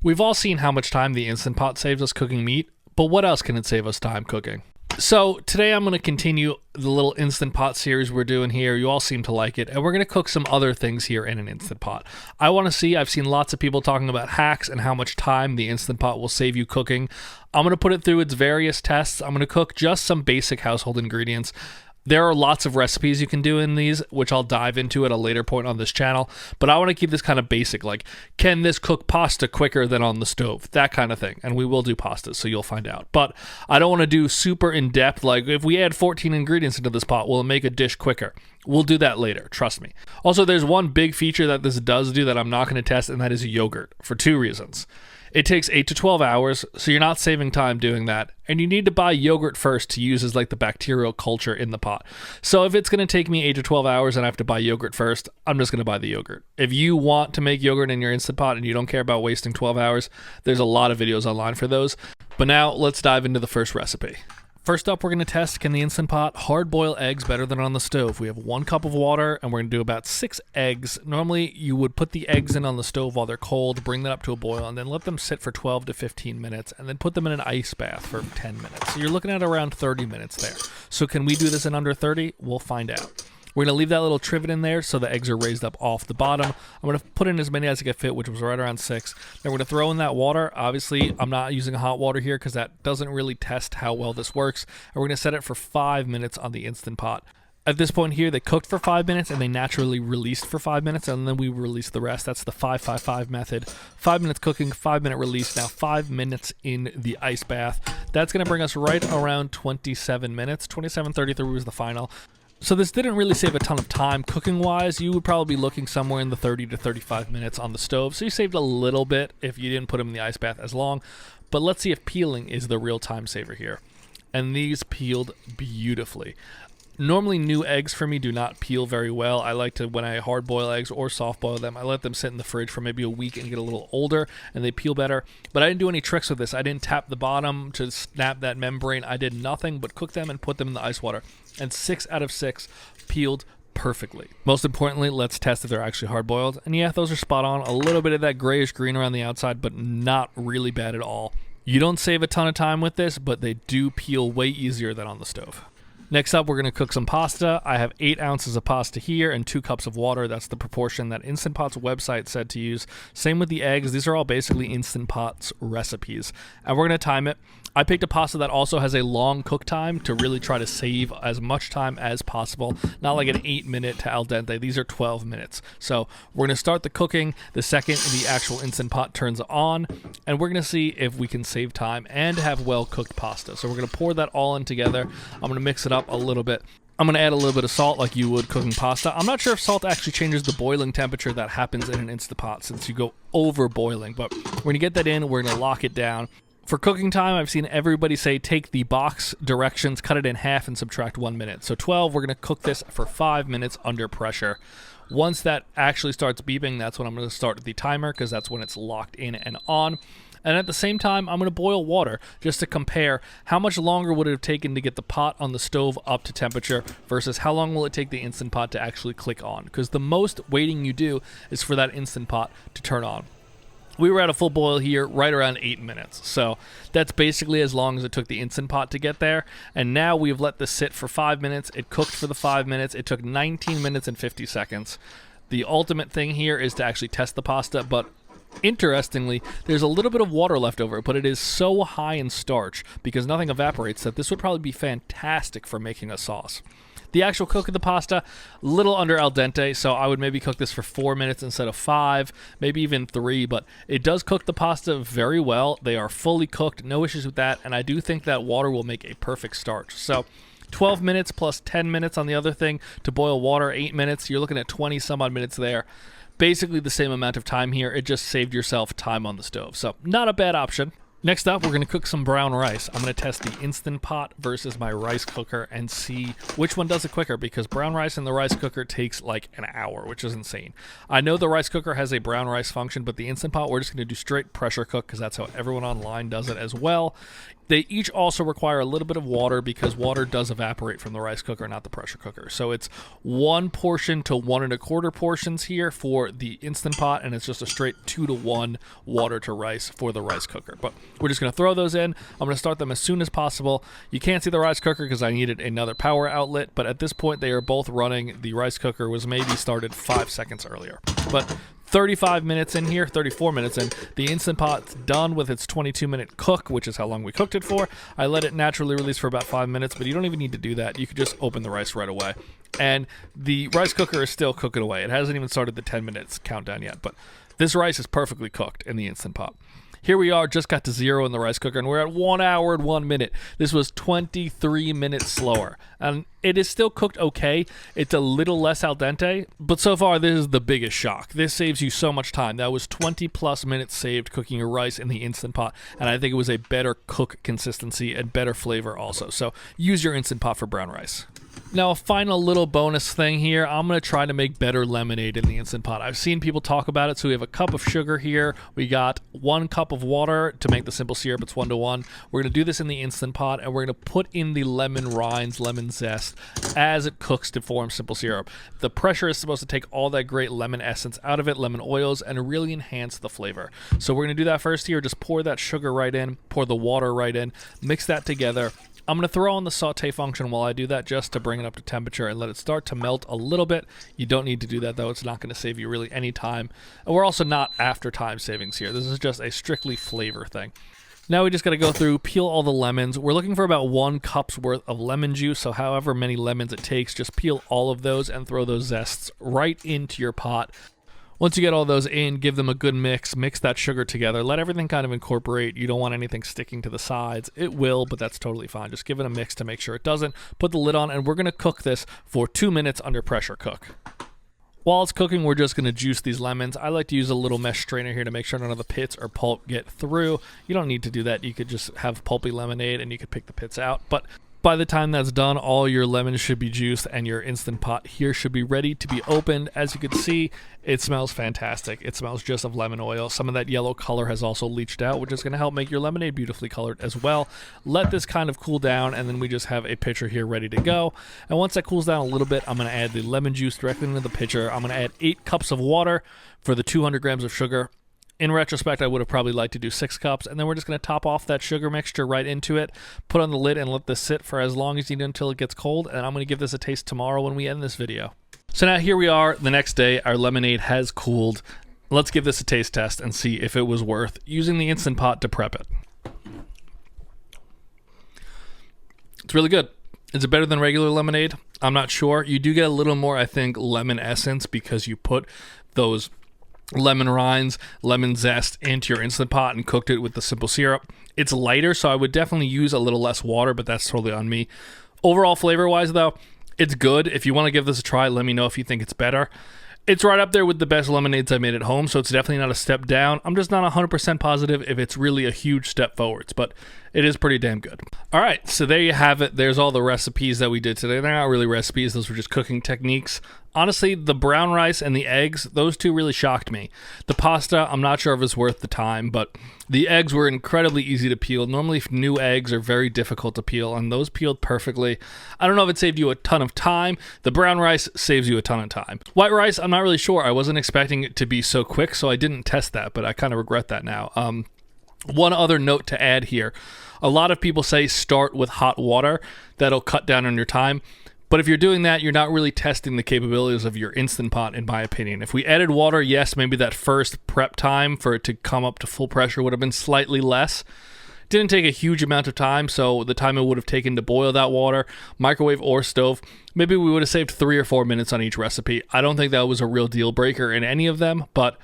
We've all seen how much time the Instant Pot saves us cooking meat, but what else can it save us time cooking? So today I'm going to continue the little Instant Pot series we're doing here. You all seem to like it, and we're going to cook some other things here in an Instant Pot. I've seen lots of people talking about hacks and how much time the Instant Pot will save you cooking. I'm going to put it through its various tests. I'm going to cook just some basic household ingredients. There are lots of recipes you can do in these, which I'll dive into at a later point on this channel, but I want to keep this kind of basic, like, can this cook pasta quicker than on the stove? That kind of thing, and we will do pastas, so you'll find out. But I don't want to do super in-depth, like, if we add 14 ingredients into this pot, will it make a dish quicker? We'll do that later, trust me. Also, there's one big feature that this does do that I'm not going to test, and that is yogurt, for two reasons. It takes 8 to 12 hours, so you're not saving time doing that. And you need to buy yogurt first to use as like the bacterial culture in the pot. So if it's going to take me 8 to 12 hours and I have to buy yogurt first, I'm just going to buy the yogurt. If you want to make yogurt in your Instant Pot and you don't care about wasting 12 hours, there's a lot of videos online for those. But now let's dive into the first recipe. First up, we're going to test, can the Instant Pot hard boil eggs better than on the stove? We have 1 cup of water, and we're going to do about 6 eggs. Normally, you would put the eggs in on the stove while they're cold, bring that up to a boil, and then let them sit for 12 to 15 minutes, and then put them in an ice bath for 10 minutes. So you're looking at around 30 minutes there. So can we do this in under 30? We'll find out. We're going to leave that little trivet in there so the eggs are raised up off the bottom. I'm going to put in as many as I can fit, which was right around 6. Then we're going to throw in that water. Obviously, I'm not using hot water here because that doesn't really test how well this works. And we're going to set it for 5 minutes on the Instant Pot. At this point here, they cooked for 5 minutes and they naturally released for 5 minutes, and then we release the rest. That's the 5-5-5 method. 5 minutes cooking, 5 minute release. Now 5 minutes in the ice bath. That's going to bring us right around 27 minutes. 27:33 was the final. So this didn't really save a ton of time cooking-wise. You would probably be looking somewhere in the 30 to 35 minutes on the stove. So you saved a little bit if you didn't put them in the ice bath as long. But let's see if peeling is the real time saver here. And these peeled beautifully. Normally new eggs for me do not peel very well. I like to, when I hard boil eggs or soft boil them, I let them sit in the fridge for maybe a week and get a little older and they peel better. But I didn't do any tricks with this. I didn't tap the bottom to snap that membrane. I did nothing but cook them and put them in the ice water. And 6 out of 6 peeled perfectly. Most importantly, let's test if they're actually hard boiled. And yeah, those are spot on. A little bit of that grayish green around the outside, but not really bad at all. You don't save a ton of time with this, but they do peel way easier than on the stove. Next up, we're going to cook some pasta. I have 8 ounces of pasta here and 2 cups of water. That's the proportion that Instant Pot's website said to use. Same with the eggs. These are all basically Instant Pot's recipes. And we're going to time it. I picked a pasta that also has a long cook time to really try to save as much time as possible. Not like an 8-minute to al dente. These are 12 minutes. So we're going to start the cooking the second the actual Instant Pot turns on. And we're going to see if we can save time and have well-cooked pasta. So we're going to pour that all in together. I'm going to mix it up a little bit. I'm going to add a little bit of salt like you would cooking pasta. I'm not sure if salt actually changes the boiling temperature that happens in an Instant Pot since you go over boiling. But we're going to get that in. We're going to lock it down. For cooking time, I've seen everybody say take the box directions, cut it in half, and subtract 1 minute. So 12, we're going to cook this for 5 minutes under pressure. Once that actually starts beeping, that's when I'm going to start the timer because that's when it's locked in and on. And at the same time, I'm going to boil water just to compare how much longer would it have taken to get the pot on the stove up to temperature versus how long will it take the Instant Pot to actually click on. Because the most waiting you do is for that Instant Pot to turn on. We were at a full boil here right around 8 minutes. So that's basically as long as it took the Instant Pot to get there. And now we've let this sit for 5 minutes. It cooked for the 5 minutes. It took 19 minutes and 50 seconds. The ultimate thing here is to actually test the pasta, but interestingly, there's a little bit of water left over, but it is so high in starch because nothing evaporates that this would probably be fantastic for making a sauce. The actual cook of the pasta, a little under al dente, so I would maybe cook this for 4 minutes instead of 5, maybe even 3, but it does cook the pasta very well. They are fully cooked, no issues with that, and I do think that water will make a perfect starch. So 12 minutes plus 10 minutes on the other thing to boil water, 8 minutes. You're looking at 20 some odd minutes there. Basically the same amount of time here. It just saved yourself time on the stove. So not a bad option. Next up, we're going to cook some brown rice. I'm going to test the Instant Pot versus my rice cooker and see which one does it quicker because brown rice in the rice cooker takes like an hour, which is insane. I know the rice cooker has a brown rice function, but the Instant Pot, we're just going to do straight pressure cook because that's how everyone online does it as well. They each also require a little bit of water because water does evaporate from the rice cooker, not the pressure cooker. So it's 1 portion to 1 1/4 portions here for the Instant Pot, and it's just a straight 2 to 1 water to rice for the rice cooker. But we're just going to throw those in. I'm going to start them as soon as possible. You can't see the rice cooker because I needed another power outlet, but at this point they are both running. The rice cooker was maybe started 5 seconds earlier. But 35 minutes in here, 34 minutes in, the Instant Pot's done with its 22-minute cook, which is how long we cooked it for. I let it naturally release for about 5 minutes, but you don't even need to do that. You could just open the rice right away. And the rice cooker is still cooking away. It hasn't even started the 10 minutes countdown yet, but this rice is perfectly cooked in the Instant Pot. Here we are, just got to 0 in the rice cooker, and we're at 1 hour and 1 minute. This was 23 minutes slower, and it is still cooked okay. It's a little less al dente, but so far this is the biggest shock. This saves you so much time. That was 20 plus minutes saved cooking your rice in the Instant Pot, and I think it was a better cook consistency and better flavor also. So use your Instant Pot for brown rice. Now, a final little bonus thing here. I'm going to try to make better lemonade in the Instant Pot. I've seen people talk about it. So we have a cup of sugar here. We got 1 cup of water to make the simple syrup. It's 1 to 1. We're going to do this in the Instant Pot, and we're going to put in the lemon rinds, lemon zest, as it cooks to form simple syrup. The pressure is supposed to take all that great lemon essence out of it, lemon oils, and really enhance the flavor. So we're going to do that first here. Just pour that sugar right in, pour the water right in, mix that together. I'm going to throw on the saute function while I do that just to bring it up to temperature and let it start to melt a little bit. You don't need to do that, though. It's not going to save you really any time. And we're also not after time savings here. This is just a strictly flavor thing. Now we just got to go through, peel all the lemons. We're looking for about 1 cup's worth of lemon juice, so however many lemons it takes, just peel all of those and throw those zests right into your pot. Once you get all those in, give them a good mix that sugar together, let everything kind of incorporate. You don't want anything sticking to the sides. It will, but that's totally fine. Just give it a mix to make sure it doesn't. Put the lid on, and we're going to cook this for 2 minutes under pressure cook. While it's cooking, we're just going to juice these lemons. I like to use a little mesh strainer here to make sure none of the pits or pulp get through. You don't need to do that. You could just have pulpy lemonade, and you could pick the pits out, but by the time that's done, all your lemons should be juiced and your Instant Pot here should be ready to be opened. As you can see, it smells fantastic. It smells just of lemon oil. Some of that yellow color has also leached out, which is going to help make your lemonade beautifully colored as well. Let this kind of cool down, and then we just have a pitcher here ready to go. And once that cools down a little bit, I'm going to add the lemon juice directly into the pitcher. I'm going to add 8 cups of water for the 200 grams of sugar. In retrospect, I would have probably liked to do 6 cups, and then we're just going to top off that sugar mixture right into it, put on the lid, and let this sit for as long as you need until it gets cold, and I'm going to give this a taste tomorrow when we end this video. So now here we are, the next day, our lemonade has cooled. Let's give this a taste test and see if it was worth using the Instant Pot to prep it. It's really good. Is it better than regular lemonade? I'm not sure. You do get a little more, I think, lemon essence because you put those lemon rinds, lemon zest into your Instant Pot and cooked it with the simple syrup. It's lighter, so I would definitely use a little less water, but that's totally on me. Overall, flavor-wise, though, it's good. If you want to give this a try, let me know if you think it's better. It's right up there with the best lemonades I made at home, so it's definitely not a step down. I'm just not 100% positive if it's really a huge step forwards, but it is pretty damn good. All right, so there you have it. There's all the recipes that we did today. They're not really recipes. Those were just cooking techniques. Honestly, the brown rice and the eggs, those two really shocked me. The pasta, I'm not sure if it's worth the time, but the eggs were incredibly easy to peel. Normally, new eggs are very difficult to peel, and those peeled perfectly. I don't know if it saved you a ton of time. The brown rice saves you a ton of time. White rice, I'm not really sure. I wasn't expecting it to be so quick, so I didn't test that, but I kind of regret that now. One other note to add here. A lot of people say start with hot water. That'll cut down on your time. But if you're doing that, you're not really testing the capabilities of your Instant Pot, in my opinion. If we added water, yes, maybe that first prep time for it to come up to full pressure would have been slightly less. Didn't take a huge amount of time, so the time it would have taken to boil that water, microwave or stove, maybe we would have saved 3 or 4 minutes on each recipe. I don't think that was a real deal breaker in any of them, but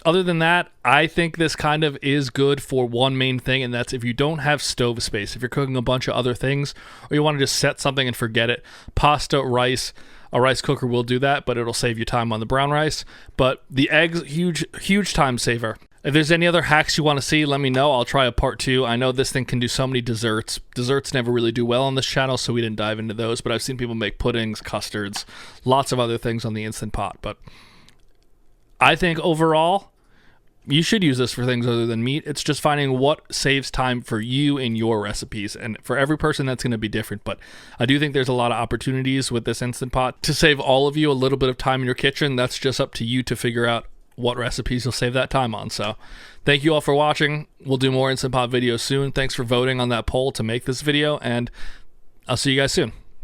other than that, I think this kind of is good for one main thing, and that's if you don't have stove space. If you're cooking a bunch of other things, or you want to just set something and forget it, pasta, rice, a rice cooker will do that, but it'll save you time on the brown rice. But the eggs, huge time saver. If there's any other hacks you want to see, let me know. I'll try a part 2. I know this thing can do so many desserts. Desserts never really do well on this channel, so we didn't dive into those, but I've seen people make puddings, custards, lots of other things on the Instant Pot. But I think overall, you should use this for things other than meat. It's just finding what saves time for you in your recipes. And for every person, that's going to be different. But I do think there's a lot of opportunities with this Instant Pot to save all of you a little bit of time in your kitchen. That's just up to you to figure out what recipes you'll save that time on. So thank you all for watching. We'll do more Instant Pot videos soon. Thanks for voting on that poll to make this video, and I'll see you guys soon.